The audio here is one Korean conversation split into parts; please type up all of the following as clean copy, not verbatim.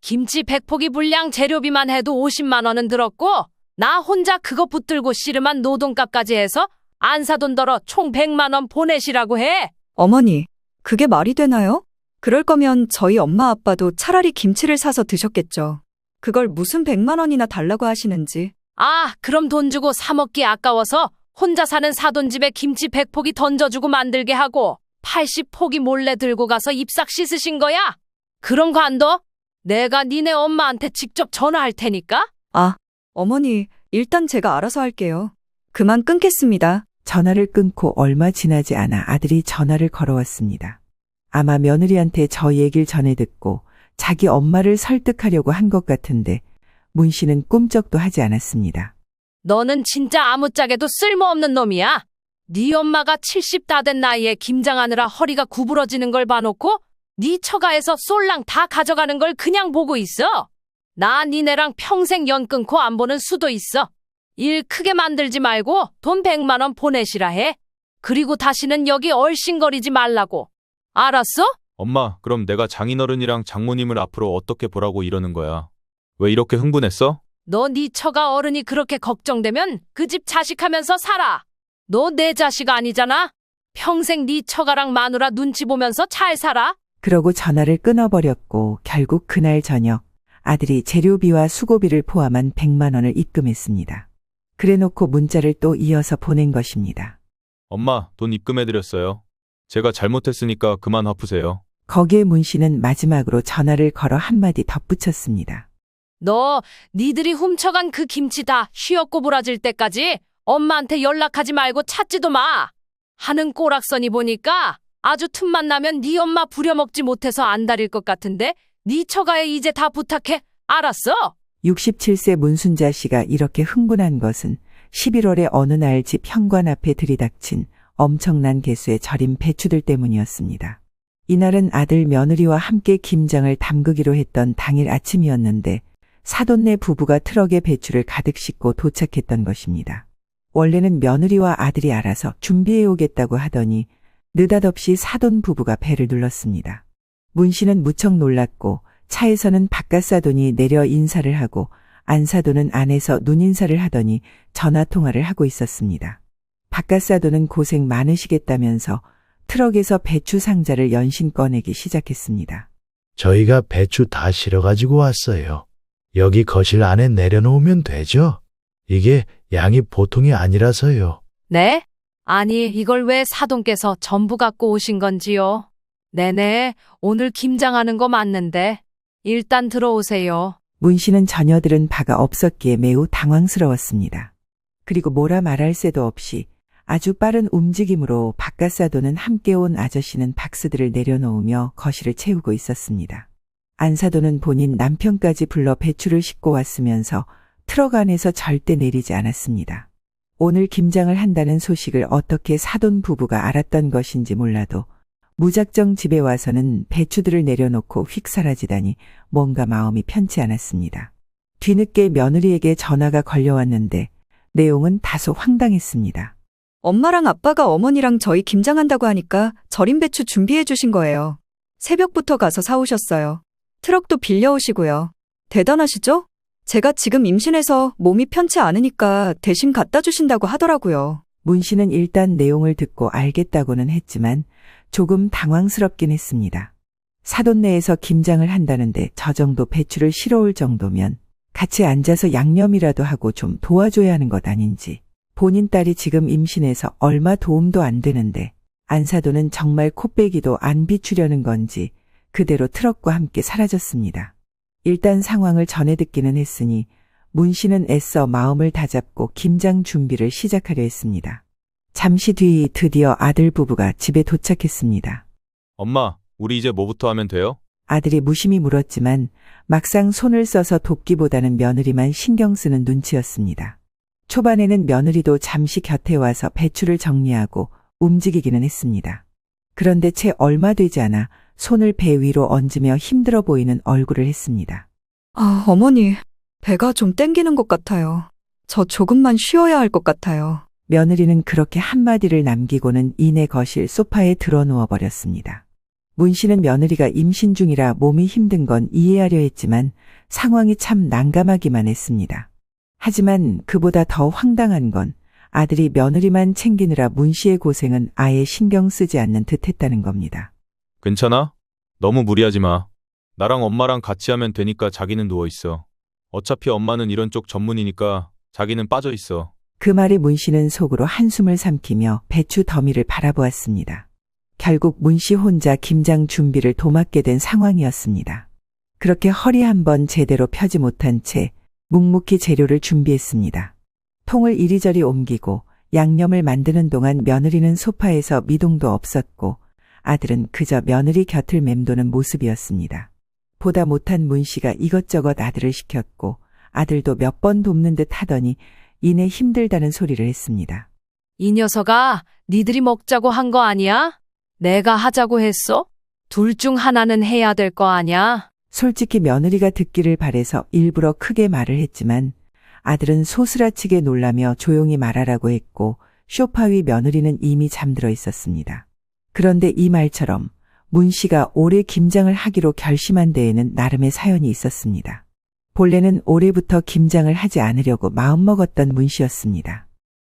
김치 100포기 분량 재료비만 해도 50만 원은 들었고 나 혼자 그거 붙들고 씨름한 노동값까지 해서 안 사돈 더러 총 100만 원 보내시라고 해. 어머니, 그게 말이 되나요? 그럴 거면 저희 엄마 아빠도 차라리 김치를 사서 드셨겠죠. 그걸 무슨 100만 원이나 달라고 하시는지. 아, 그럼 돈 주고 사 먹기 아까워서 혼자 사는 사돈 집에 김치 100포기 던져주고 만들게 하고 80포기 몰래 들고 가서 입싹 씻으신 거야? 그런 거 안 둬? 내가 니네 엄마한테 직접 전화할 테니까? 아, 어머니, 일단 제가 알아서 할게요. 그만 끊겠습니다. 전화를 끊고 얼마 지나지 않아 아들이 전화를 걸어왔습니다. 아마 며느리한테 저 얘기를 전해 듣고 자기 엄마를 설득하려고 한 것 같은데 문 씨는 꿈쩍도 하지 않았습니다. 너는 진짜 아무짝에도 쓸모없는 놈이야. 네 엄마가 70 다 된 나이에 김장하느라 허리가 구부러지는 걸 봐놓고 네 처가에서 쏠랑 다 가져가는 걸 그냥 보고 있어. 나 니네랑 평생 연 끊고 안 보는 수도 있어. 일 크게 만들지 말고 돈 100만 원 보내시라 해. 그리고 다시는 여기 얼씬거리지 말라고. 알았어? 엄마, 그럼 내가 장인어른이랑 장모님을 앞으로 어떻게 보라고 이러는 거야? 왜 이렇게 흥분했어? 너 네 처가 어른이 그렇게 걱정되면 그 집 자식하면서 살아. 너 내 자식 아니잖아. 평생 네 처가랑 마누라 눈치 보면서 잘 살아. 그러고 전화를 끊어버렸고 결국 그날 저녁 아들이 재료비와 수고비를 포함한 100만 원을 입금했습니다. 그래놓고 문자를 또 이어서 보낸 것입니다. 엄마, 돈 입금해드렸어요. 제가 잘못했으니까 그만 화푸세요. 거기에 문 씨는 마지막으로 전화를 걸어 한마디 덧붙였습니다. 너 니들이 훔쳐간 그 김치 다 휘어꼬부라질 때까지 엄마한테 연락하지 말고 찾지도 마. 하는 꼬락서니 보니까 아주 틈만 나면 네 엄마 부려먹지 못해서 안달일 것 같은데 네 처가에 이제 다 부탁해. 알았어? 67세 문순자 씨가 이렇게 흥분한 것은 11월에 어느 날 집 현관 앞에 들이닥친 엄청난 개수의 절임 배추들 때문이었습니다. 이날은 아들 며느리와 함께 김장을 담그기로 했던 당일 아침이었는데 사돈네 부부가 트럭에 배추를 가득 싣고 도착했던 것입니다. 원래는 며느리와 아들이 알아서 준비해 오겠다고 하더니 느닷없이 사돈 부부가 배를 눌렀습니다. 문 씨는 무척 놀랐고 차에서는 바깥사돈이 내려 인사를 하고 안사돈은 안에서 눈인사를 하더니 전화통화를 하고 있었습니다. 바깥사돈은 고생 많으시겠다면서 트럭에서 배추 상자를 연신 꺼내기 시작했습니다. 저희가 배추 다 실어가지고 왔어요. 여기 거실 안에 내려놓으면 되죠? 이게 양이 보통이 아니라서요. 네? 아니, 이걸 왜 사돈께서 전부 갖고 오신 건지요? 네네, 오늘 김장하는 거 맞는데. 일단 들어오세요. 문 씨는 자녀들은 바가 없었기에 매우 당황스러웠습니다. 그리고 뭐라 말할 새도 없이 아주 빠른 움직임으로 바깥사돈은 함께 온 아저씨는 박스들을 내려놓으며 거실을 채우고 있었습니다. 안사돈은 본인 남편까지 불러 배추를 싣고 왔으면서 트럭 안에서 절대 내리지 않았습니다. 오늘 김장을 한다는 소식을 어떻게 사돈 부부가 알았던 것인지 몰라도 무작정 집에 와서는 배추들을 내려놓고 휙 사라지다니 뭔가 마음이 편치 않았습니다. 뒤늦게 며느리에게 전화가 걸려왔는데 내용은 다소 황당했습니다. 엄마랑 아빠가 어머니랑 저희 김장한다고 하니까 절임 배추 준비해 주신 거예요. 새벽부터 가서 사오셨어요. 트럭도 빌려오시고요. 대단하시죠? 제가 지금 임신해서 몸이 편치 않으니까 대신 갖다 주신다고 하더라고요. 문 씨는 일단 내용을 듣고 알겠다고는 했지만 조금 당황스럽긴 했습니다. 사돈네에서 김장을 한다는데 저 정도 배추를 실어올 정도면 같이 앉아서 양념이라도 하고 좀 도와줘야 하는 것 아닌지. 본인 딸이 지금 임신해서 얼마 도움도 안 되는데 안사돈은 정말 코빼기도 안 비추려는 건지 그대로 트럭과 함께 사라졌습니다. 일단 상황을 전해 듣기는 했으니 문 씨는 애써 마음을 다잡고 김장 준비를 시작하려 했습니다. 잠시 뒤 드디어 아들 부부가 집에 도착했습니다. 엄마, 우리 이제 뭐부터 하면 돼요? 아들이 무심히 물었지만 막상 손을 써서 돕기보다는 며느리만 신경 쓰는 눈치였습니다. 초반에는 며느리도 잠시 곁에 와서 배추를 정리하고 움직이기는 했습니다. 그런데 채 얼마 되지 않아 손을 배 위로 얹으며 힘들어 보이는 얼굴을 했습니다. 아, 어머니, 배가 좀 땡기는 것 같아요. 저 조금만 쉬어야 할 것 같아요. 며느리는 그렇게 한마디를 남기고는 이내 거실 소파에 들어 누워 버렸습니다. 문 씨는 며느리가 임신 중이라 몸이 힘든 건 이해하려 했지만 상황이 참 난감하기만 했습니다. 하지만 그보다 더 황당한 건 아들이 며느리만 챙기느라 문 씨의 고생은 아예 신경 쓰지 않는 듯 했다는 겁니다. 괜찮아? 너무 무리하지 마. 나랑 엄마랑 같이 하면 되니까 자기는 누워있어. 어차피 엄마는 이런 쪽 전문이니까 자기는 빠져있어. 그 말에 문 씨는 속으로 한숨을 삼키며 배추 더미를 바라보았습니다. 결국 문 씨 혼자 김장 준비를 도맡게 된 상황이었습니다. 그렇게 허리 한번 제대로 펴지 못한 채 묵묵히 재료를 준비했습니다. 통을 이리저리 옮기고 양념을 만드는 동안 며느리는 소파에서 미동도 없었고 아들은 그저 며느리 곁을 맴도는 모습이었습니다. 보다 못한 문 씨가 이것저것 아들을 시켰고 아들도 몇 번 돕는 듯 하더니 이내 힘들다는 소리를 했습니다. 이 녀석아, 니들이 먹자고 한 거 아니야? 내가 하자고 했어? 둘 중 하나는 해야 될 거 아냐? 솔직히 며느리가 듣기를 바래서 일부러 크게 말을 했지만 아들은 소스라치게 놀라며 조용히 말하라고 했고 소파 위 며느리는 이미 잠들어 있었습니다. 그런데 이 말처럼 문 씨가 올해 김장을 하기로 결심한 데에는 나름의 사연이 있었습니다. 본래는 올해부터 김장을 하지 않으려고 마음먹었던 문 씨였습니다.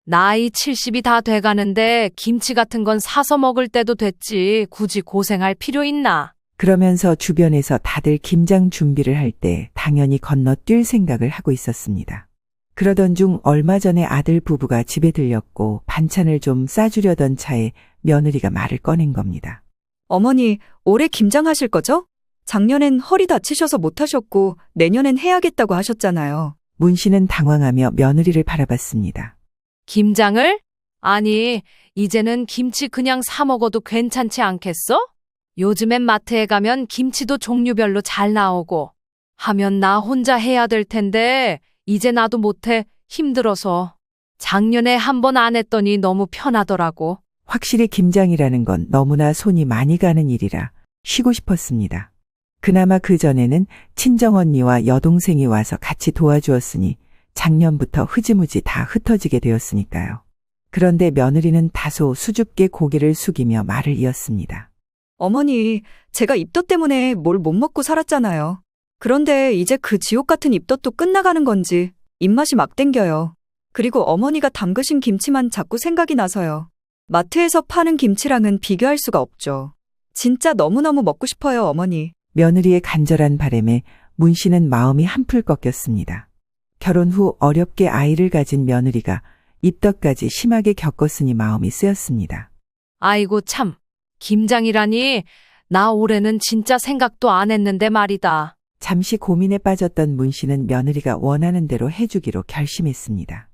나이 70이 다 돼가는데 김치 같은 건 사서 먹을 때도 됐지. 굳이 고생할 필요 있나? 그러면서 주변에서 다들 김장 준비를 할 때 당연히 건너뛸 생각을 하고 있었습니다. 그러던 중 얼마 전에 아들 부부가 집에 들렸고 반찬을 좀 싸주려던 차에 며느리가 말을 꺼낸 겁니다. 어머니, 올해 김장하실 거죠? 작년엔 허리 다치셔서 못하셨고 내년엔 해야겠다고 하셨잖아요. 문 씨는 당황하며 며느리를 바라봤습니다. 김장을? 아니, 이제는 김치 그냥 사 먹어도 괜찮지 않겠어? 요즘엔 마트에 가면 김치도 종류별로 잘 나오고 하면 나 혼자 해야 될 텐데 이제 나도 못해. 힘들어서. 작년에 한 번 안 했더니 너무 편하더라고. 확실히 김장이라는 건 너무나 손이 많이 가는 일이라 쉬고 싶었습니다. 그나마 그 전에는 친정언니와 여동생이 와서 같이 도와주었으니 작년부터 흐지무지 다 흩어지게 되었으니까요. 그런데 며느리는 다소 수줍게 고개를 숙이며 말을 이었습니다. 어머니, 제가 입덧 때문에 뭘 못 먹고 살았잖아요. 그런데 이제 그 지옥 같은 입덧도 끝나가는 건지 입맛이 막 땡겨요. 그리고 어머니가 담그신 김치만 자꾸 생각이 나서요. 마트에서 파는 김치랑은 비교할 수가 없죠. 진짜 너무너무 먹고 싶어요, 어머니. 며느리의 간절한 바람에 문 씨는 마음이 한풀 꺾였습니다. 결혼 후 어렵게 아이를 가진 며느리가 입덧까지 심하게 겪었으니 마음이 쓰였습니다. 아이고 참. 김장이라니. 나 올해는 진짜 생각도 안 했는데 말이다. 잠시 고민에 빠졌던 문 씨는 며느리가 원하는 대로 해주기로 결심했습니다.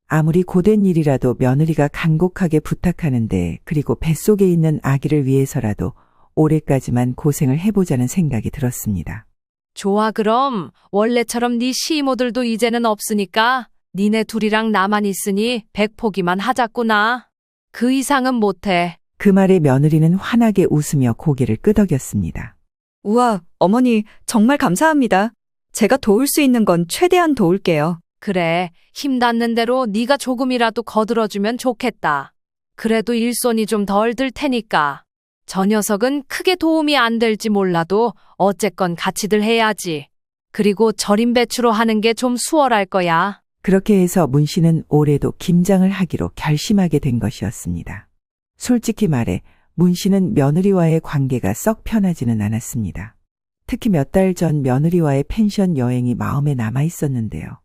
아무리 고된 일이라도 며느리가 간곡하게 부탁하는데 그리고 뱃속에 있는 아기를 위해서라도 올해까지만 고생을 해보자는 생각이 들었습니다. 좋아 그럼. 원래처럼 네 시이모들도 이제는 없으니까 니네 둘이랑 나만 있으니 100포기만 하자꾸나. 그 이상은 못해. 그 말에 며느리는 환하게 웃으며 고개를 끄덕였습니다. 우와, 어머니, 정말 감사합니다. 제가 도울 수 있는 건 최대한 도울게요. 그래. 힘 닿는 대로 네가 조금이라도 거들어주면 좋겠다. 그래도 일손이 좀 덜 들 테니까. 저 녀석은 크게 도움이 안 될지 몰라도 어쨌건 같이들 해야지. 그리고 절임 배추로 하는 게 좀 수월할 거야. 그렇게 해서 문 씨는 올해도 김장을 하기로 결심하게 된 것이었습니다. 솔직히 말해 문 씨는 며느리와의 관계가 썩 편하지는 않았습니다. 특히 몇 달 전 며느리와의 펜션 여행이 마음에 남아 있었는데요.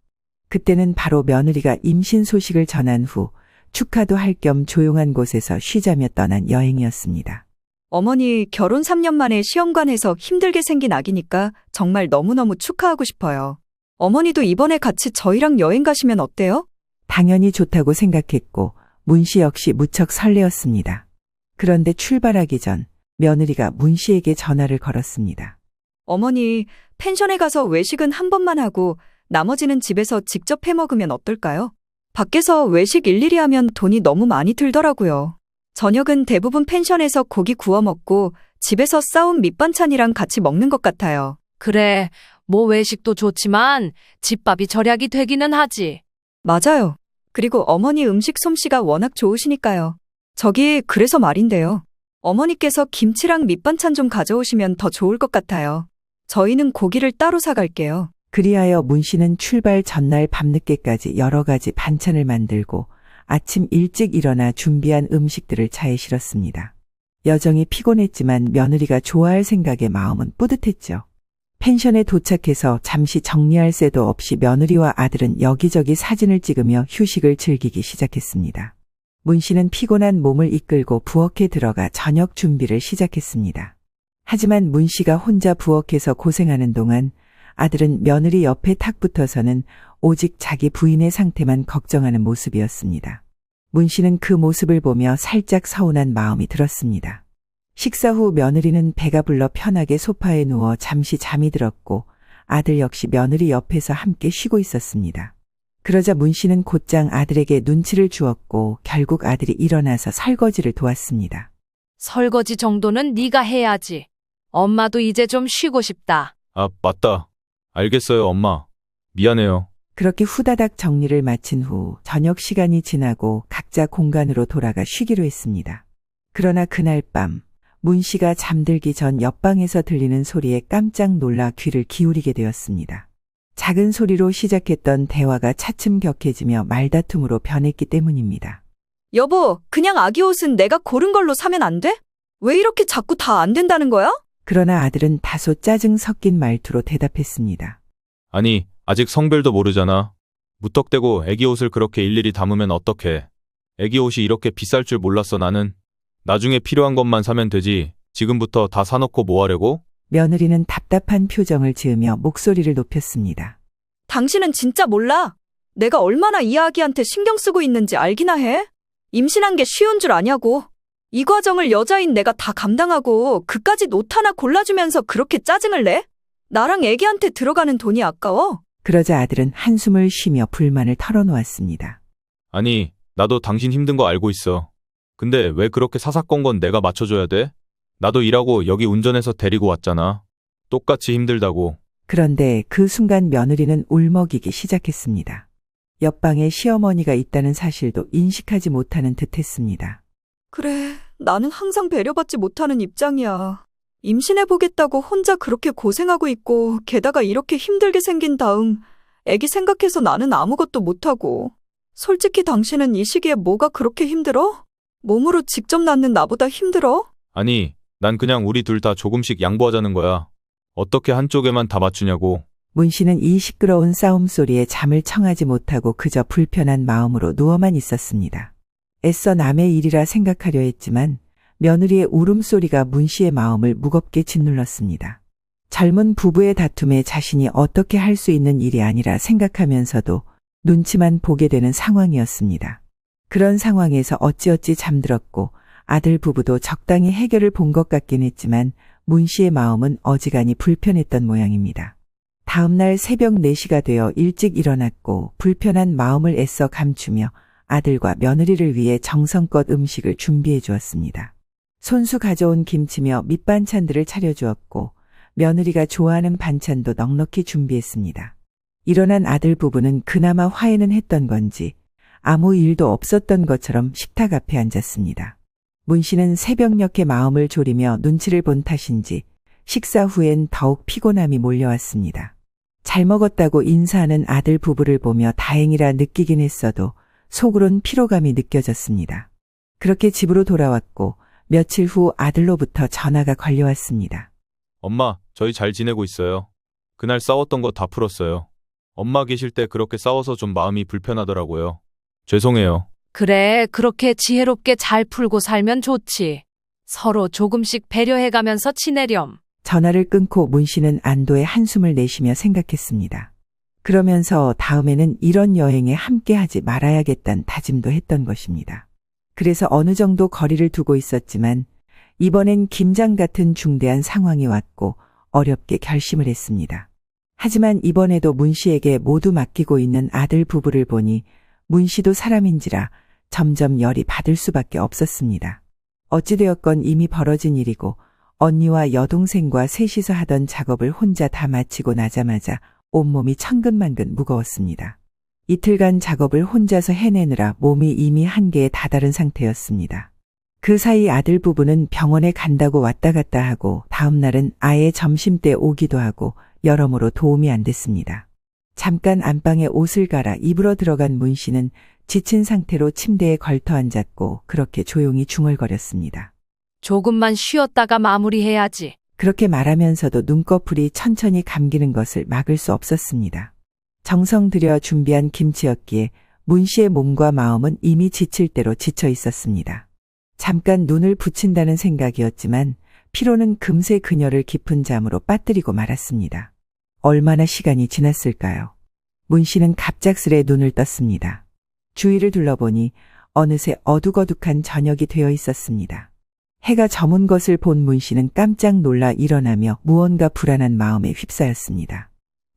그때는 바로 며느리가 임신 소식을 전한 후 축하도 할 겸 조용한 곳에서 쉬자며 떠난 여행이었습니다. 어머니, 결혼 3년 만에 시험관에서 힘들게 생긴 아기니까 정말 너무너무 축하하고 싶어요. 어머니도 이번에 같이 저희랑 여행 가시면 어때요? 당연히 좋다고 생각했고 문 씨 역시 무척 설레었습니다. 그런데 출발하기 전 며느리가 문 씨에게 전화를 걸었습니다. 어머니, 펜션에 가서 외식은 한 번만 하고 나머지는 집에서 직접 해 먹으면 어떨까요? 밖에서 외식 일일이 하면 돈이 너무 많이 들더라고요. 저녁은 대부분 펜션에서 고기 구워 먹고 집에서 싸운 밑반찬이랑 같이 먹는 것 같아요. 그래. 뭐 외식도 좋지만 집밥이 절약이 되기는 하지. 맞아요. 그리고 어머니 음식 솜씨가 워낙 좋으시니까요. 저기 그래서 말인데요. 어머니께서 김치랑 밑반찬 좀 가져오시면 더 좋을 것 같아요. 저희는 고기를 따로 사갈게요. 그리하여 문 씨는 출발 전날 밤늦게까지 여러 가지 반찬을 만들고 아침 일찍 일어나 준비한 음식들을 차에 실었습니다. 여정이 피곤했지만 며느리가 좋아할 생각에 마음은 뿌듯했죠. 펜션에 도착해서 잠시 정리할 새도 없이 며느리와 아들은 여기저기 사진을 찍으며 휴식을 즐기기 시작했습니다. 문 씨는 피곤한 몸을 이끌고 부엌에 들어가 저녁 준비를 시작했습니다. 하지만 문 씨가 혼자 부엌에서 고생하는 동안 아들은 며느리 옆에 탁 붙어서는 오직 자기 부인의 상태만 걱정하는 모습이었습니다. 문 씨는 그 모습을 보며 살짝 서운한 마음이 들었습니다. 식사 후 며느리는 배가 불러 편하게 소파에 누워 잠시 잠이 들었고 아들 역시 며느리 옆에서 함께 쉬고 있었습니다. 그러자 문 씨는 곧장 아들에게 눈치를 주었고 결국 아들이 일어나서 설거지를 도왔습니다. 설거지 정도는 네가 해야지. 엄마도 이제 좀 쉬고 싶다. 아, 맞다. 알겠어요, 엄마. 미안해요. 그렇게 후다닥 정리를 마친 후 저녁 시간이 지나고 각자 공간으로 돌아가 쉬기로 했습니다. 그러나 그날 밤 문 씨가 잠들기 전 옆방에서 들리는 소리에 깜짝 놀라 귀를 기울이게 되었습니다. 작은 소리로 시작했던 대화가 차츰 격해지며 말다툼으로 변했기 때문입니다. 여보, 그냥 아기 옷은 내가 고른 걸로 사면 안 돼? 왜 이렇게 자꾸 다 안 된다는 거야? 그러나 아들은 다소 짜증 섞인 말투로 대답했습니다. 아니, 아직 성별도 모르잖아. 무턱대고 애기 옷을 그렇게 일일이 담으면 어떡해. 애기 옷이 이렇게 비쌀 줄 몰랐어, 나는. 나중에 필요한 것만 사면 되지. 지금부터 다 사놓고 뭐 하려고? 며느리는 답답한 표정을 지으며 목소리를 높였습니다. 당신은 진짜 몰라. 내가 얼마나 이 아기한테 신경 쓰고 있는지 알기나 해? 임신한 게 쉬운 줄 아냐고. 이 과정을 여자인 내가 다 감당하고 그까짓 옷 하나 골라주면서 그렇게 짜증을 내? 나랑 애기한테 들어가는 돈이 아까워? 그러자 아들은 한숨을 쉬며 불만을 털어놓았습니다. 아니, 나도 당신 힘든 거 알고 있어. 근데 왜 그렇게 사사건건 내가 맞춰줘야 돼? 나도 일하고 여기 운전해서 데리고 왔잖아. 똑같이 힘들다고. 그런데 그 순간 며느리는 울먹이기 시작했습니다. 옆방에 시어머니가 있다는 사실도 인식하지 못하는 듯했습니다. 그래, 나는 항상 배려받지 못하는 입장이야. 임신해보겠다고 혼자 그렇게 고생하고 있고 게다가 이렇게 힘들게 생긴 다음 애기 생각해서 나는 아무것도 못하고. 솔직히 당신은 이 시기에 뭐가 그렇게 힘들어? 몸으로 직접 낳는 나보다 힘들어? 아니, 난 그냥 우리 둘 다 조금씩 양보하자는 거야. 어떻게 한쪽에만 다 맞추냐고. 문 씨는 이 시끄러운 싸움 소리에 잠을 청하지 못하고 그저 불편한 마음으로 누워만 있었습니다. 애써 남의 일이라 생각하려 했지만 며느리의 울음소리가 문 씨의 마음을 무겁게 짓눌렀습니다. 젊은 부부의 다툼에 자신이 어떻게 할 수 있는 일이 아니라 생각하면서도 눈치만 보게 되는 상황이었습니다. 그런 상황에서 어찌어찌 잠들었고 아들 부부도 적당히 해결을 본 것 같긴 했지만 문 씨의 마음은 어지간히 불편했던 모양입니다. 다음날 새벽 4시가 되어 일찍 일어났고 불편한 마음을 애써 감추며 아들과 며느리를 위해 정성껏 음식을 준비해 주었습니다. 손수 가져온 김치며 밑반찬들을 차려주었고 며느리가 좋아하는 반찬도 넉넉히 준비했습니다. 일어난 아들 부부는 그나마 화해는 했던 건지 아무 일도 없었던 것처럼 식탁 앞에 앉았습니다. 문 씨는 새벽녘에 마음을 졸이며 눈치를 본 탓인지 식사 후엔 더욱 피곤함이 몰려왔습니다. 잘 먹었다고 인사하는 아들 부부를 보며 다행이라 느끼긴 했어도 속으론 피로감이 느껴졌습니다. 그렇게 집으로 돌아왔고 며칠 후 아들로부터 전화가 걸려왔습니다. 엄마, 저희 잘 지내고 있어요. 그날 싸웠던 거 다 풀었어요. 엄마 계실 때 그렇게 싸워서 좀 마음이 불편하더라고요. 죄송해요. 그래, 그렇게 지혜롭게 잘 풀고 살면 좋지. 서로 조금씩 배려해가면서 지내렴. 전화를 끊고 문 씨는 안도의 한숨을 내쉬며 생각했습니다. 그러면서 다음에는 이런 여행에 함께하지 말아야겠다는 다짐도 했던 것입니다. 그래서 어느 정도 거리를 두고 있었지만 이번엔 김장 같은 중대한 상황이 왔고 어렵게 결심을 했습니다. 하지만 이번에도 문 씨에게 모두 맡기고 있는 아들 부부를 보니 문 씨도 사람인지라 점점 열이 받을 수밖에 없었습니다. 어찌되었건 이미 벌어진 일이고 언니와 여동생과 셋이서 하던 작업을 혼자 다 마치고 나자마자 온몸이 천근만근 무거웠습니다. 이틀간 작업을 혼자서 해내느라 몸이 이미 한계에 다다른 상태였습니다. 그 사이 아들 부부는 병원에 간다고 왔다 갔다 하고 다음 날은 아예 점심때 오기도 하고 여러모로 도움이 안 됐습니다. 잠깐 안방에 옷을 갈아 입으러 들어간 문 씨는 지친 상태로 침대에 걸터 앉았고 그렇게 조용히 중얼거렸습니다. 조금만 쉬었다가 마무리해야지. 그렇게 말하면서도 눈꺼풀이 천천히 감기는 것을 막을 수 없었습니다. 정성 들여 준비한 김치였기에 문 씨의 몸과 마음은 이미 지칠 대로 지쳐 있었습니다. 잠깐 눈을 붙인다는 생각이었지만 피로는 금세 그녀를 깊은 잠으로 빠뜨리고 말았습니다. 얼마나 시간이 지났을까요? 문 씨는 갑작스레 눈을 떴습니다. 주위를 둘러보니 어느새 어둑어둑한 저녁이 되어 있었습니다. 해가 저문 것을 본 문 씨는 깜짝 놀라 일어나며 무언가 불안한 마음에 휩싸였습니다.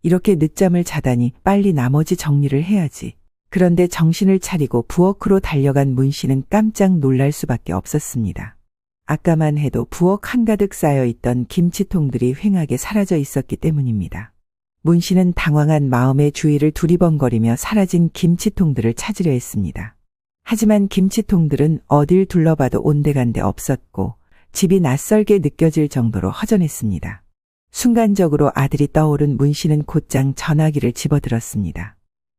이렇게 늦잠을 자다니 빨리 나머지 정리를 해야지. 그런데 정신을 차리고 부엌으로 달려간 문 씨는 깜짝 놀랄 수밖에 없었습니다. 아까만 해도 부엌 한가득 쌓여있던 김치통들이 휑하게 사라져 있었기 때문입니다. 문 씨는 당황한 마음에 주위를 두리번거리며 사라진 김치통들을 찾으려 했습니다. 하지만 김치통들은 어딜 둘러봐도 온데간데 없었고 집이 낯설게 느껴질 정도로 허전했습니다. 순간적으로 아들이 떠오른 문 씨는 곧장 전화기를 집어들었습니다.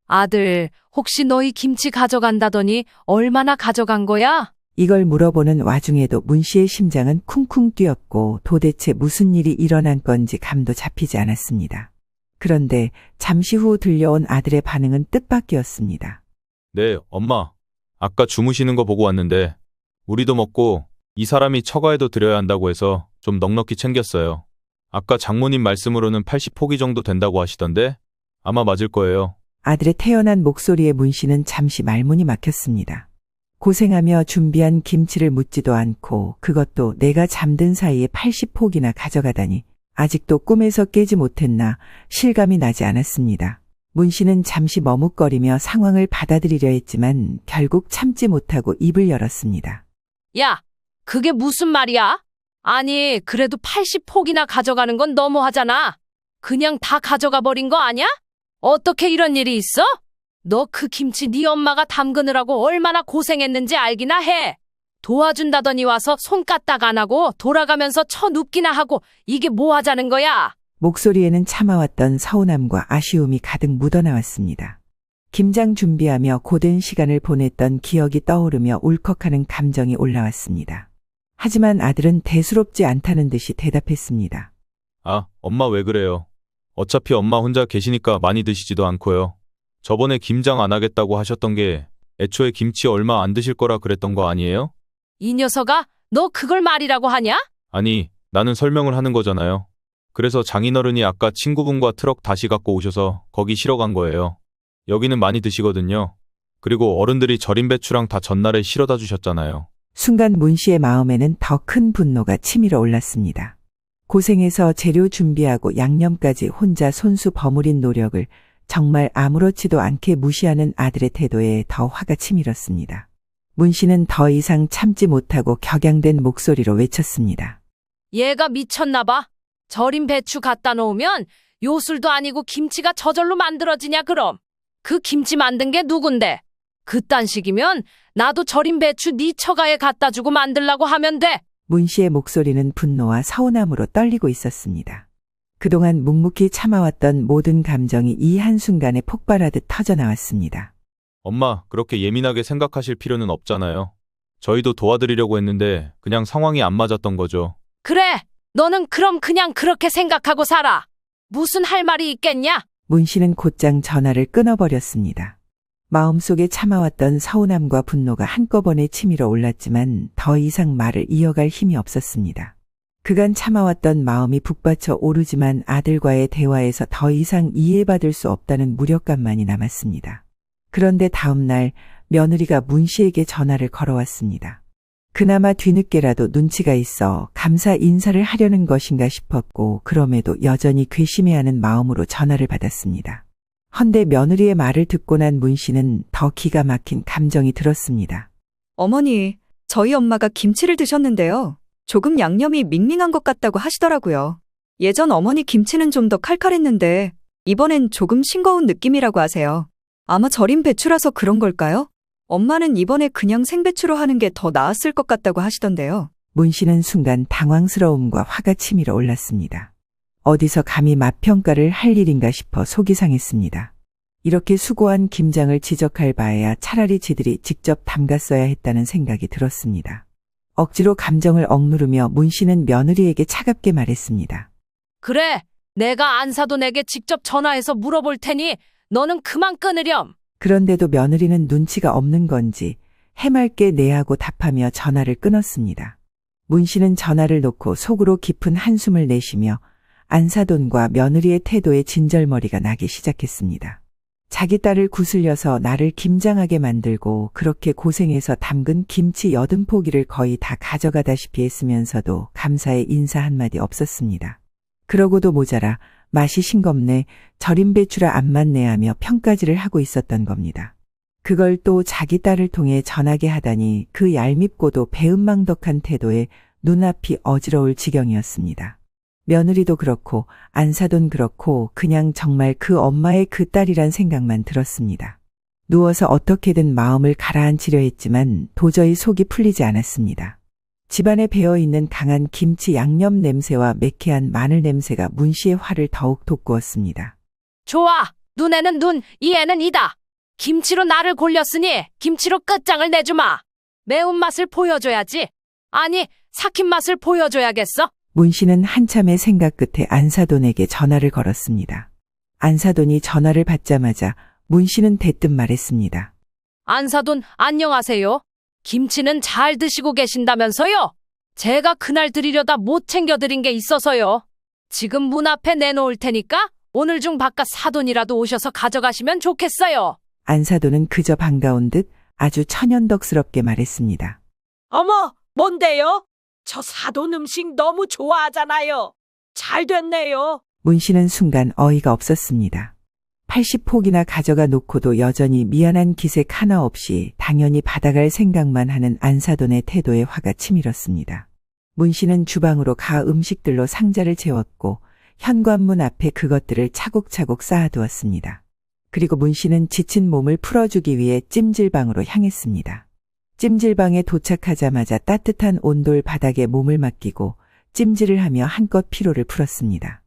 아들, 혹시 너희 김치 가져간다더니 얼마나 가져간 거야? 이걸 물어보는 와중에도 문 씨의 심장은 쿵쿵 뛰었고 도대체 무슨 일이 일어난 건지 감도 잡히지 않았습니다. 그런데 잠시 후 들려온 아들의 반응은 뜻밖이었습니다. 네, 엄마. 아까 주무시는 거 보고 왔는데 우리도 먹고 이 사람이 처가에도 드려야 한다고 해서 좀 넉넉히 챙겼어요. 아까 장모님 말씀으로는 80포기 정도 된다고 하시던데 아마 맞을 거예요. 아들의 태연한 목소리에 문 씨는 잠시 말문이 막혔습니다. 고생하며 준비한 김치를 묻지도 않고 그것도 내가 잠든 사이에 80포기나 가져가다니 아직도 꿈에서 깨지 못했나 실감이 나지 않았습니다. 문 씨는 잠시 머뭇거리며 상황을 받아들이려 했지만 결국 참지 못하고 입을 열었습니다. 야, 그게 무슨 말이야? 아니, 그래도 80포기나 가져가는 건 너무하잖아. 그냥 다 가져가 버린 거 아니야? 어떻게 이런 일이 있어? 너 그 김치 네 엄마가 담그느라고 얼마나 고생했는지 알기나 해. 도와준다더니 와서 손 까딱 안 하고 돌아가면서 쳐눕기나 하고 이게 뭐 하자는 거야? 목소리에는 참아왔던 서운함과 아쉬움이 가득 묻어나왔습니다. 김장 준비하며 고된 시간을 보냈던 기억이 떠오르며 울컥하는 감정이 올라왔습니다. 하지만 아들은 대수롭지 않다는 듯이 대답했습니다. 아, 엄마 왜 그래요? 어차피 엄마 혼자 계시니까 많이 드시지도 않고요. 저번에 김장 안 하겠다고 하셨던 게 애초에 김치 얼마 안 드실 거라 그랬던 거 아니에요? 이 녀석아, 너 그걸 말이라고 하냐? 아니, 나는 설명을 하는 거잖아요. 그래서 장인어른이 아까 친구분과 트럭 다시 갖고 오셔서 거기 실어 간 거예요. 여기는 많이 드시거든요. 그리고 어른들이 절인 배추랑 다 전날에 실어다 주셨잖아요. 순간 문 씨의 마음에는 더 큰 분노가 치밀어 올랐습니다. 고생해서 재료 준비하고 양념까지 혼자 손수 버무린 노력을 정말 아무렇지도 않게 무시하는 아들의 태도에 더 화가 치밀었습니다. 문 씨는 더 이상 참지 못하고 격양된 목소리로 외쳤습니다. 얘가 미쳤나 봐. 절인 배추 갖다 놓으면 요술도 아니고 김치가 저절로 만들어지냐 그럼. 그 김치 만든 게 누군데? 그딴 식이면 나도 절인 배추 네 처가에 갖다 주고 만들라고 하면 돼. 문 씨의 목소리는 분노와 서운함으로 떨리고 있었습니다. 그동안 묵묵히 참아왔던 모든 감정이 이 한순간에 폭발하듯 터져나왔습니다. 엄마, 그렇게 예민하게 생각하실 필요는 없잖아요. 저희도 도와드리려고 했는데 그냥 상황이 안 맞았던 거죠. 그래, 너는 그럼 그냥 그렇게 생각하고 살아. 무슨 할 말이 있겠냐? 문 씨는 곧장 전화를 끊어버렸습니다. 마음속에 참아왔던 서운함과 분노가 한꺼번에 치밀어 올랐지만 더 이상 말을 이어갈 힘이 없었습니다. 그간 참아왔던 마음이 북받쳐 오르지만 아들과의 대화에서 더 이상 이해받을 수 없다는 무력감만이 남았습니다. 그런데 다음 날 며느리가 문 씨에게 전화를 걸어왔습니다. 그나마 뒤늦게라도 눈치가 있어 감사 인사를 하려는 것인가 싶었고 그럼에도 여전히 괘씸해하는 마음으로 전화를 받았습니다. 헌데 며느리의 말을 듣고 난 문 씨는 더 기가 막힌 감정이 들었습니다. 어머니, 저희 엄마가 김치를 드셨는데요. 조금 양념이 밍밍한 것 같다고 하시더라고요. 예전 어머니 김치는 좀 더 칼칼했는데 이번엔 조금 싱거운 느낌이라고 하세요. 아마 절인 배추라서 그런 걸까요? 엄마는 이번에 그냥 생배추로 하는 게 더 나았을 것 같다고 하시던데요. 문 씨는 순간 당황스러움과 화가 치밀어 올랐습니다. 어디서 감히 맛평가를 할 일인가 싶어 속이 상했습니다. 이렇게 수고한 김장을 지적할 바에야 차라리 지들이 직접 담갔어야 했다는 생각이 들었습니다. 억지로 감정을 억누르며 문 씨는 며느리에게 차갑게 말했습니다. 그래, 내가 안사돈에게 직접 전화해서 물어볼 테니 너는 그만 끊으렴. 그런데도 며느리는 눈치가 없는 건지 해맑게 네하고 답하며 전화를 끊었습니다. 문 씨는 전화를 놓고 속으로 깊은 한숨을 내쉬며 안사돈과 며느리의 태도에 진절머리가 나기 시작했습니다. 자기 딸을 구슬려서 나를 김장하게 만들고 그렇게 고생해서 담근 김치 80포기를 거의 다 가져가다시피 했으면서도 감사의 인사 한마디 없었습니다. 그러고도 모자라 맛이 싱겁네, 절임 배추라 안 맞네 하며 평가질을 하고 있었던 겁니다. 그걸 또 자기 딸을 통해 전하게 하다니 그 얄밉고도 배은망덕한 태도에 눈앞이 어지러울 지경이었습니다. 며느리도 그렇고 안사돈 그렇고 그냥 정말 그 엄마의 그 딸이란 생각만 들었습니다. 누워서 어떻게든 마음을 가라앉히려 했지만 도저히 속이 풀리지 않았습니다. 집안에 배어있는 강한 김치 양념 냄새와 매캐한 마늘 냄새가 문 씨의 화를 더욱 돋구었습니다. 좋아, 눈에는 눈, 이에는 이다. 김치로 나를 골렸으니 김치로 끝장을 내주마. 매운맛을 보여줘야지. 아니, 삭힌 맛을 보여줘야겠어. 문 씨는 한참의 생각 끝에 안사돈에게 전화를 걸었습니다. 안사돈이 전화를 받자마자 문 씨는 대뜸 말했습니다. 안사돈, 안녕하세요. 김치는 잘 드시고 계신다면서요? 제가 그날 드리려다 못 챙겨드린 게 있어서요. 지금 문 앞에 내놓을 테니까 오늘 중 바깥 사돈이라도 오셔서 가져가시면 좋겠어요. 안사돈은 그저 반가운 듯 아주 천연덕스럽게 말했습니다. 어머, 뭔데요? 저 사돈 음식 너무 좋아하잖아요. 잘 됐네요. 문 씨는 순간 어이가 없었습니다. 80포기나 가져가 놓고도 여전히 미안한 기색 하나 없이 당연히 받아갈 생각만 하는 안사돈의 태도에 화가 치밀었습니다. 문 씨는 주방으로 가 음식들로 상자를 채웠고 현관문 앞에 그것들을 차곡차곡 쌓아두었습니다. 그리고 문 씨는 지친 몸을 풀어주기 위해 찜질방으로 향했습니다. 찜질방에 도착하자마자 따뜻한 온돌 바닥에 몸을 맡기고 찜질을 하며 한껏 피로를 풀었습니다.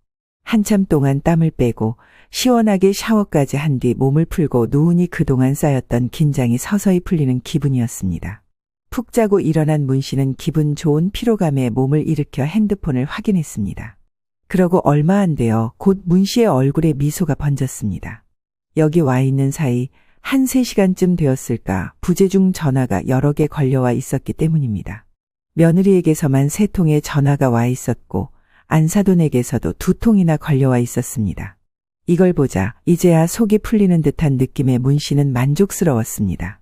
한참 동안 땀을 빼고 시원하게 샤워까지 한 뒤 몸을 풀고 누우니 그동안 쌓였던 긴장이 서서히 풀리는 기분이었습니다. 푹 자고 일어난 문 씨는 기분 좋은 피로감에 몸을 일으켜 핸드폰을 확인했습니다. 그러고 얼마 안 되어 곧 문 씨의 얼굴에 미소가 번졌습니다. 여기 와 있는 사이 한 3시간쯤 되었을까 부재중 전화가 여러 개 걸려와 있었기 때문입니다. 며느리에게서만 3통의 전화가 와 있었고 안사돈에게서도 2통이나 걸려와 있었습니다. 이걸 보자 이제야 속이 풀리는 듯한 느낌의 문 씨는 만족스러웠습니다.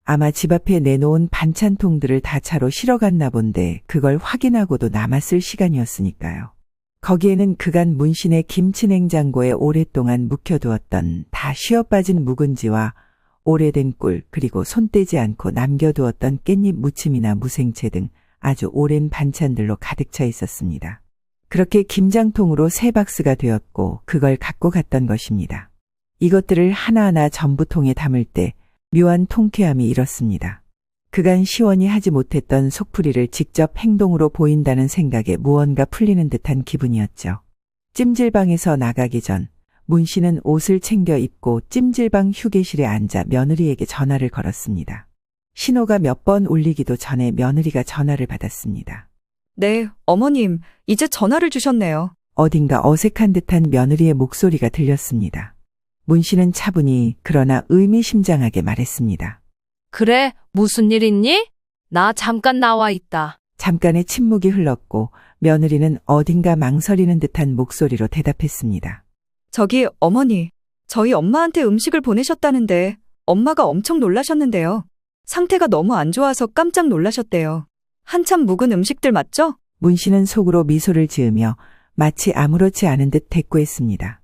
아마 집 앞에 내놓은 반찬통들을 다 차로 실어갔나 본데 그걸 확인하고도 남았을 시간이었으니까요. 거기에는 그간 문신의 김치냉장고에 오랫동안 묵혀두었던 다 쉬어빠진 묵은지와 오래된 꿀 그리고 손 떼지 않고 남겨두었던 깻잎 무침이나 무생채 등 아주 오랜 반찬들로 가득 차 있었습니다. 그렇게 김장통으로 3박스가 되었고 그걸 갖고 갔던 것입니다. 이것들을 하나하나 전부 통에 담을 때 묘한 통쾌함이 일었습니다. 그간 시원히 하지 못했던 속풀이를 직접 행동으로 보인다는 생각에 무언가 풀리는 듯한 기분이었죠. 찜질방에서 나가기 전 문 씨는 옷을 챙겨 입고 찜질방 휴게실에 앉아 며느리에게 전화를 걸었습니다. 신호가 몇 번 울리기도 전에 며느리가 전화를 받았습니다. 네, 어머님, 이제 전화를 주셨네요. 어딘가 어색한 듯한 며느리의 목소리가 들렸습니다. 문 씨는 차분히 그러나 의미심장하게 말했습니다. 그래, 무슨 일 있니? 나 잠깐 나와 있다. 잠깐의 침묵이 흘렀고 며느리는 어딘가 망설이는 듯한 목소리로 대답했습니다. 저기, 어머니, 저희 엄마한테 음식을 보내셨다는데 엄마가 엄청 놀라셨는데요. 상태가 너무 안 좋아서 깜짝 놀라셨대요. 한참 묵은 음식들 맞죠? 문 씨는 속으로 미소를 지으며 마치 아무렇지 않은 듯 대꾸했습니다.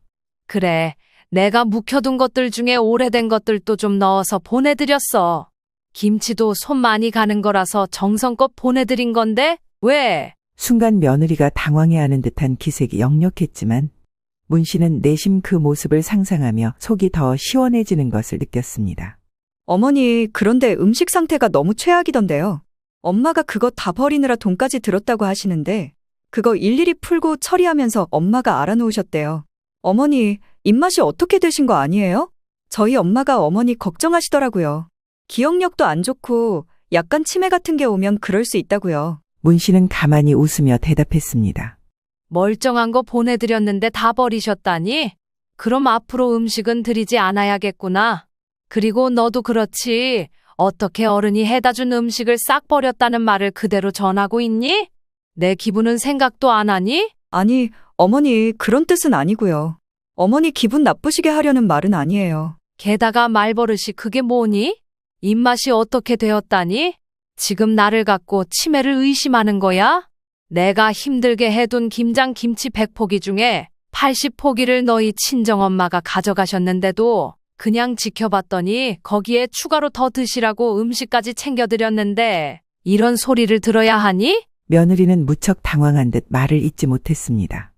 그래, 내가 묵혀둔 것들 중에 오래된 것들도 좀 넣어서 보내드렸어. 김치도 손 많이 가는 거라서 정성껏 보내드린 건데 왜? 순간 며느리가 당황해하는 듯한 기색이 역력했지만 문 씨는 내심 그 모습을 상상하며 속이 더 시원해지는 것을 느꼈습니다. 어머니, 그런데 음식 상태가 너무 최악이던데요. 엄마가 그거 다 버리느라 돈까지 들었다고 하시는데, 그거 일일이 풀고 처리하면서 엄마가 알아놓으셨대요. 어머니, 입맛이 어떻게 되신 거 아니에요? 저희 엄마가 어머니 걱정하시더라고요. 기억력도 안 좋고 약간 치매 같은 게 오면 그럴 수 있다고요. 문 씨는 가만히 웃으며 대답했습니다. 멀쩡한 거 보내드렸는데 다 버리셨다니? 그럼 앞으로 음식은 드리지 않아야겠구나. 그리고 너도 그렇지. 어떻게 어른이 해다 준 음식을 싹 버렸다는 말을 그대로 전하고 있니? 내 기분은 생각도 안 하니? 아니, 어머니, 그런 뜻은 아니고요. 어머니 기분 나쁘시게 하려는 말은 아니에요. 게다가 말버릇이 그게 뭐니? 입맛이 어떻게 되었다니? 지금 나를 갖고 치매를 의심하는 거야? 내가 힘들게 해둔 김장 김치 100포기 중에 80포기를 너희 친정엄마가 가져가셨는데도 그냥 지켜봤더니 거기에 추가로 더 드시라고 음식까지 챙겨드렸는데 이런 소리를 들어야 하니? 며느리는 무척 당황한 듯 말을 잇지 못했습니다.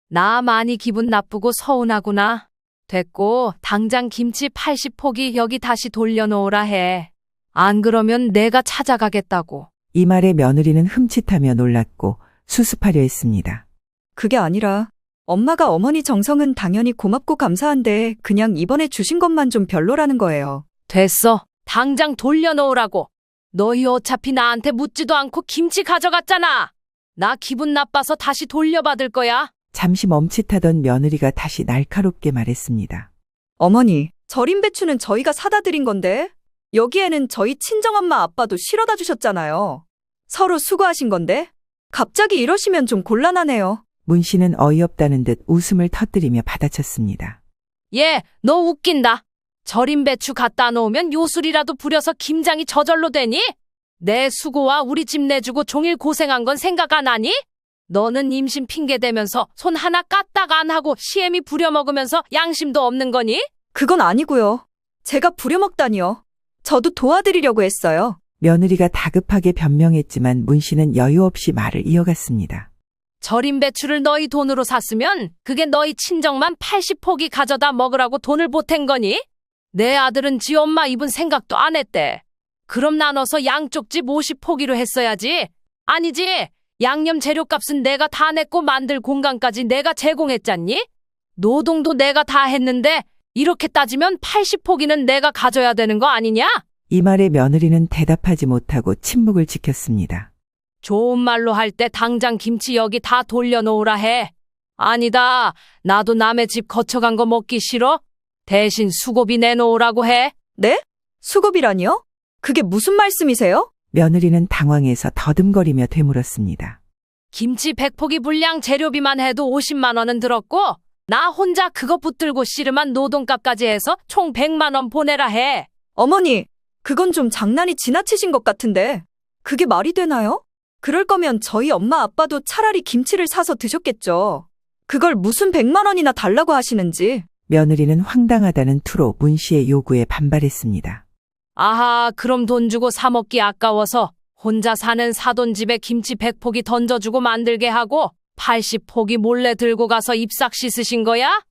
나 많이 기분 나쁘고 서운하구나. 됐고 당장 김치 80포기 여기 다시 돌려놓으라 해. 안 그러면 내가 찾아가겠다고. 이 말에 며느리는 흠칫하며 놀랐고 수습하려 했습니다. 그게 아니라 엄마가 어머니 정성은 당연히 고맙고 감사한데 그냥 이번에 주신 것만 좀 별로라는 거예요. 됐어. 당장 돌려놓으라고. 너희 어차피 나한테 묻지도 않고 김치 가져갔잖아. 나 기분 나빠서 다시 돌려받을 거야. 잠시 멈칫하던 며느리가 다시 날카롭게 말했습니다. 어머니, 절임 배추는 저희가 사다 드린 건데 여기에는 저희 친정엄마 아빠도 실어다 주셨잖아요. 서로 수고하신 건데 갑자기 이러시면 좀 곤란하네요. 문 씨는 어이없다는 듯 웃음을 터뜨리며 받아쳤습니다. 얘, 너 웃긴다. 절임 배추 갖다 놓으면 요술이라도 부려서 김장이 저절로 되니? 내 수고와 우리 집 내주고 종일 고생한 건 생각 안 하니? 너는 임신 핑계 대면서 손 하나 까딱 안 하고 시애미 부려먹으면서 양심도 없는 거니? 그건 아니고요. 제가 부려먹다니요. 저도 도와드리려고 했어요. 며느리가 다급하게 변명했지만 문 씨는 여유 없이 말을 이어갔습니다. 절임 배추를 너희 돈으로 샀으면 그게 너희 친정만 80포기 가져다 먹으라고 돈을 보탠 거니? 내 아들은 지 엄마 입은 생각도 안 했대. 그럼 나눠서 양쪽 집 50포기로 했어야지. 아니지. 양념 재료값은 내가 다 냈고 만들 공간까지 내가 제공했잖니? 노동도 내가 다 했는데 이렇게 따지면 80포기는 내가 가져야 되는 거 아니냐? 이 말에 며느리는 대답하지 못하고 침묵을 지켰습니다. 좋은 말로 할 때 당장 김치 여기 다 돌려놓으라 해. 아니다. 나도 남의 집 거쳐간 거 먹기 싫어. 대신 수고비 내놓으라고 해. 네? 수고비라니요? 그게 무슨 말씀이세요? 며느리는 당황해서 더듬거리며 되물었습니다. 김치 100포기 분량 재료비만 해도 50만 원은 들었고 나 혼자 그거 붙들고 씨름한 노동값까지 해서 총 100만 원 보내라 해. 어머니, 그건 좀 장난이 지나치신 것 같은데 그게 말이 되나요? 그럴 거면 저희 엄마 아빠도 차라리 김치를 사서 드셨겠죠. 그걸 무슨 100만 원이나 달라고 하시는지. 며느리는 황당하다는 투로 문 씨의 요구에 반발했습니다. 아하, 그럼 돈 주고 사 먹기 아까워서 혼자 사는 사돈집에 김치 100포기 던져주고 만들게 하고 80포기 몰래 들고 가서 입싹 씻으신 거야?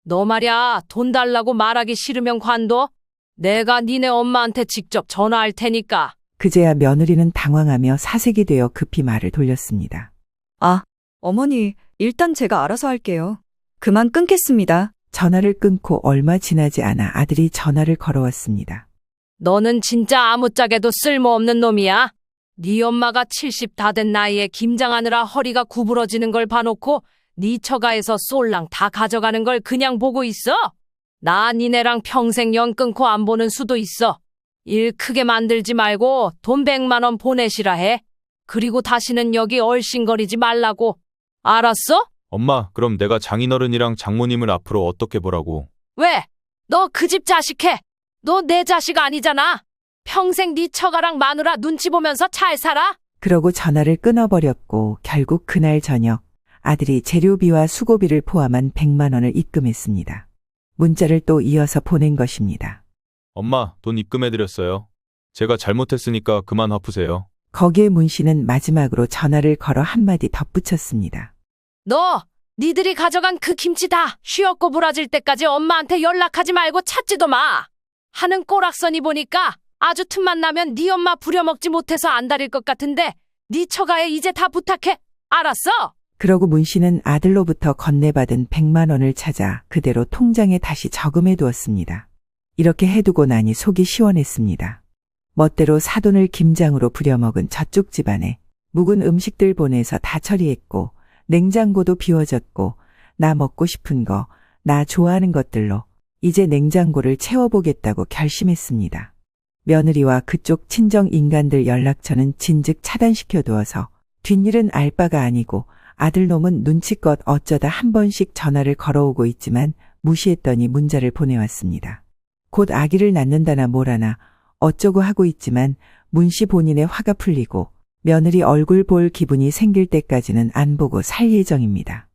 너 말야, 돈 달라고 말하기 싫으면 관둬. 내가 니네 엄마한테 직접 전화할 테니까. 그제야 며느리는 당황하며 사색이 되어 급히 말을 돌렸습니다. 아, 어머니, 일단 제가 알아서 할게요. 그만 끊겠습니다. 전화를 끊고 얼마 지나지 않아 아들이 전화를 걸어왔습니다. 너는 진짜 아무짝에도 쓸모없는 놈이야. 네 엄마가 70 다 된 나이에 김장하느라 허리가 구부러지는 걸 봐놓고 네 처가에서 쏠랑 다 가져가는 걸 그냥 보고 있어? 나 니네랑 평생 연 끊고 안 보는 수도 있어. 일 크게 만들지 말고 돈 100만 원 보내시라 해. 그리고 다시는 여기 얼씬거리지 말라고. 알았어? 엄마, 그럼 내가 장인어른이랑 장모님을 앞으로 어떻게 보라고? 왜? 너 그 집 자식해. 너 내 자식 아니잖아. 평생 네 처가랑 마누라 눈치 보면서 잘 살아? 그러고 전화를 끊어버렸고 결국 그날 저녁 아들이 재료비와 수고비를 포함한 100만 원을 입금했습니다. 문자를 또 이어서 보낸 것입니다. 엄마, 돈 입금해드렸어요. 제가 잘못했으니까 그만 화푸세요. 거기에 문 씨는 마지막으로 전화를 걸어 한마디 덧붙였습니다. 너 니들이 가져간 그 김치 다 쉬었고 부러질 때까지 엄마한테 연락하지 말고 찾지도 마. 하는 꼬락서니 보니까 아주 틈만 나면 네 엄마 부려먹지 못해서 안달일 것 같은데 네 처가에 이제 다 부탁해. 알았어? 그러고 문 씨는 아들로부터 건네받은 100만 원을 찾아 그대로 통장에 다시 저금해 두었습니다. 이렇게 해두고 나니 속이 시원했습니다. 멋대로 사돈을 김장으로 부려먹은 저쪽 집안에 묵은 음식들 보내서 다 처리했고 냉장고도 비워졌고 나 먹고 싶은 거, 나 좋아하는 것들로 이제 냉장고를 채워보겠다고 결심했습니다. 며느리와 그쪽 친정 인간들 연락처는 진즉 차단시켜 두어서 뒷일은 알 바가 아니고 아들놈은 눈치껏 어쩌다 한 번씩 전화를 걸어오고 있지만 무시했더니 문자를 보내왔습니다. 곧 아기를 낳는다나 뭐라나 어쩌고 하고 있지만 문씨 본인의 화가 풀리고 며느리 얼굴 볼 기분이 생길 때까지는 안 보고 살 예정입니다.